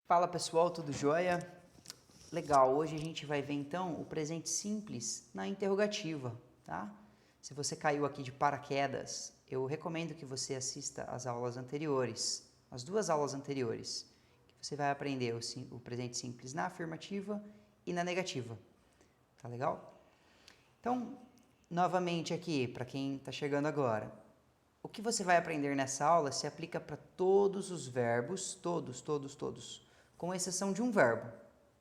Fala pessoal, tudo jóia? Legal, hoje a gente vai ver então o presente simples na interrogativa, tá? Se você caiu aqui de paraquedas, eu recomendo que você assista às aulas anteriores, as duas aulas anteriores, que você vai aprender o presente simples na afirmativa e na negativa, tá legal? Então, novamente aqui, para quem está chegando agora, o que você vai aprender nessa aula se aplica para todos os verbos, todos, com exceção de um verbo,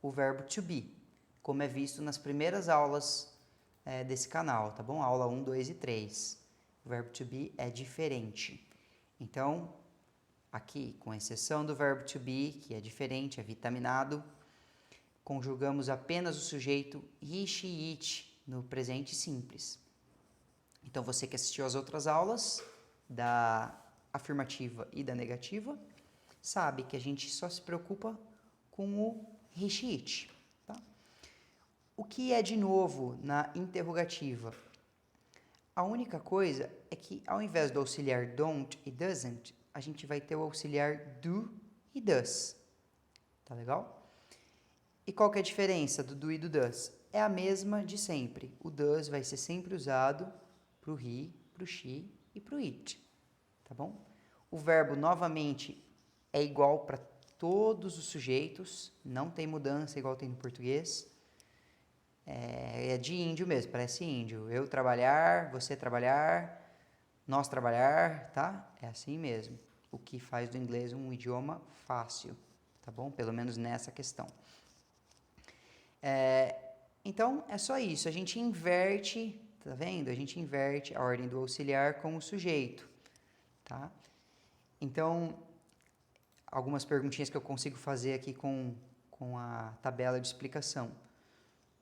o verbo to be, como é visto nas primeiras aulas desse canal, tá bom? Aula 1, 2 e 3. O verbo to be é diferente. Então, aqui, com exceção do verbo to be, que é diferente, é vitaminado, conjugamos apenas o sujeito he, she, it no presente simples. Então, você que assistiu às outras aulas da afirmativa e da negativa, sabe que a gente só se preocupa com o he, she, it. Tá? O que é de novo na interrogativa? A única coisa é que ao invés do auxiliar don't e doesn't, a gente vai ter o auxiliar do e does. Tá legal? E qual que é a diferença do do e do does? É a mesma de sempre. O does vai ser sempre usado para o he, para o she e para o it. Tá bom? O verbo, novamente, é igual para todos os sujeitos, não tem mudança igual tem no português. É de índio mesmo, parece índio. Eu trabalhar, você trabalhar, nós trabalhar, tá? É assim mesmo. O que faz do inglês um idioma fácil, tá bom? Pelo menos nessa questão. Então, é só isso. A gente inverte, tá vendo? A gente inverte a ordem do auxiliar com o sujeito, tá? Então, algumas perguntinhas que eu consigo fazer aqui com a tabela de explicação.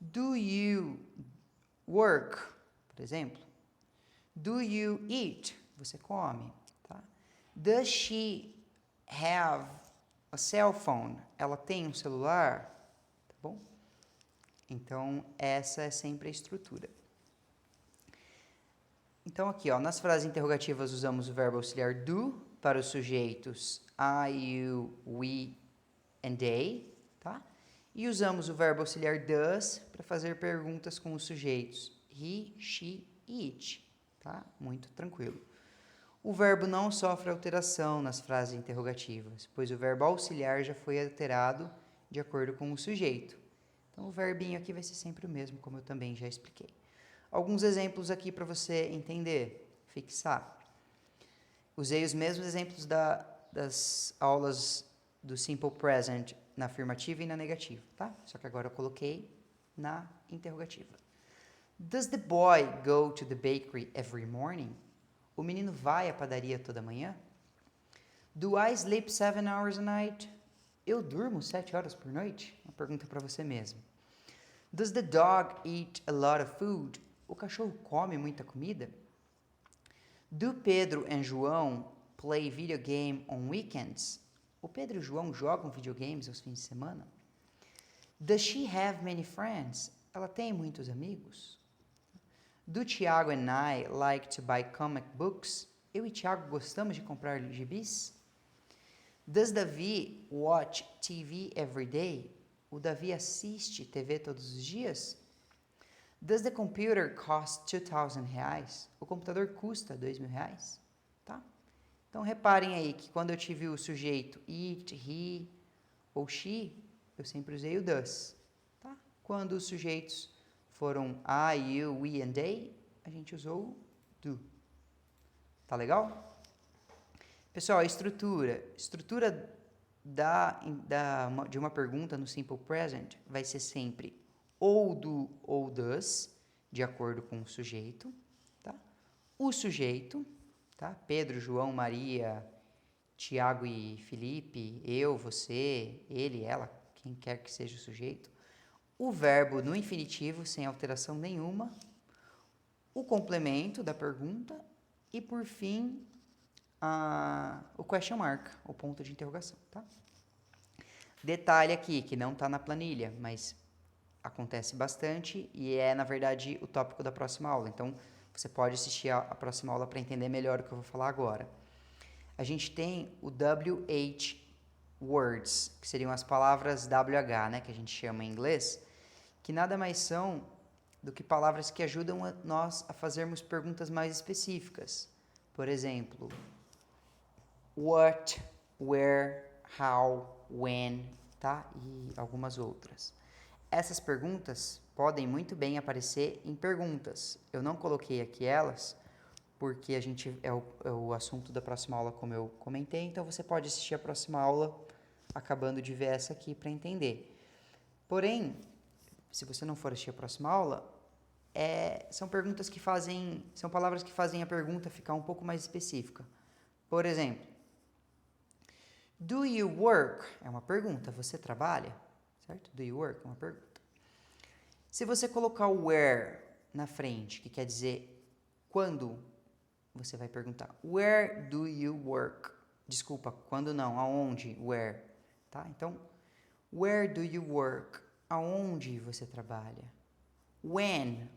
Do you work, por exemplo? Do you eat? Você come, tá? Does she have a cell phone? Ela tem um celular? Tá bom? Então, essa é sempre a estrutura. Então, aqui, ó, nas frases interrogativas usamos o verbo auxiliar do para os sujeitos I, you, we and they, tá? E usamos o verbo auxiliar does para fazer perguntas com os sujeitos he, she e it, tá? Muito tranquilo. O verbo não sofre alteração nas frases interrogativas, pois o verbo auxiliar já foi alterado de acordo com o sujeito. Então, o verbinho aqui vai ser sempre o mesmo, como eu também já expliquei. Alguns exemplos aqui para você entender, fixar. Usei os mesmos exemplos das aulas do Simple Present na afirmativa e na negativa, tá? Só que agora eu coloquei na interrogativa. Does the boy go to the bakery every morning? O menino vai à padaria toda manhã? Do I sleep 7 hours a night? Eu durmo 7 horas por noite? Uma pergunta para você mesmo. Does the dog eat a lot of food? O cachorro come muita comida? Do Pedro and João play video game on weekends? O Pedro e o João jogam videogames aos fins de semana? Does she have many friends? Ela tem muitos amigos? Do Tiago and I like to buy comic books? Eu e Tiago gostamos de comprar gibis? Does Davi watch TV every day? O Davi assiste TV todos os dias? Does the computer cost 2,000 reais? O computador custa 2.000 reais? Tá? Então, reparem aí que quando eu tive o sujeito it, he ou she, eu sempre usei o does. Tá? Quando os sujeitos foram I, you, we and they, a gente usou o do. Tá legal? Pessoal, a estrutura de uma pergunta no Simple Present vai ser sempre ou do ou does, de acordo com o sujeito, tá? O sujeito, tá? Pedro, João, Maria, Tiago e Felipe, eu, você, ele, ela, quem quer que seja o sujeito. O verbo no infinitivo, sem alteração nenhuma. O complemento da pergunta. E, por fim, o question mark, o ponto de interrogação, tá? Detalhe aqui, que não está na planilha, mas acontece bastante e é, na verdade, o tópico da próxima aula. Então, você pode assistir a próxima aula para entender melhor o que eu vou falar agora. A gente tem o WH words, que seriam as palavras WH, né, que a gente chama em inglês, que nada mais são do que palavras que ajudam nós a fazermos perguntas mais específicas. Por exemplo, what, where, how, when, tá? E algumas outras. Essas perguntas podem muito bem aparecer em perguntas. Eu não coloquei aqui elas, porque a gente é o assunto da próxima aula, como eu comentei, então você pode assistir a próxima aula acabando de ver essa aqui para entender. Porém, se você não for assistir a próxima aula, são perguntas que são palavras que fazem a pergunta ficar um pouco mais específica. Por exemplo, do you work? É uma pergunta, você trabalha? Certo? Do you work? É uma pergunta. Se você colocar o where na frente, que quer dizer quando, você vai perguntar, where do you work? Desculpa, quando não, aonde, where, tá? Então, where do you work? Aonde você trabalha? When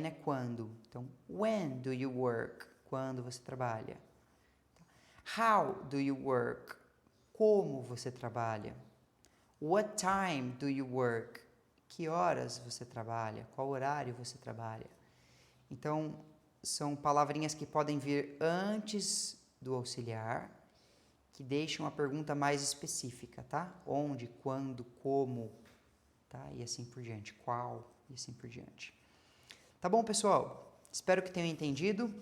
é quando. Então, when do you work? Quando você trabalha? How do you work? Como você trabalha? What time do you work? Que horas você trabalha? Qual horário você trabalha? Então, são palavrinhas que podem vir antes do auxiliar, que deixam a pergunta mais específica, tá? Onde, quando, como, tá? E assim por diante. Qual, e assim por diante. Tá bom, pessoal? Espero que tenham entendido.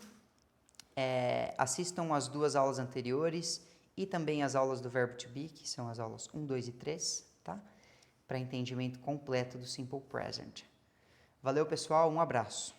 Assistam as 2 aulas anteriores e também as aulas do verbo to be, que são as aulas 1, 2 e 3, tá? Para entendimento completo do Simple Present. Valeu, pessoal. Um abraço.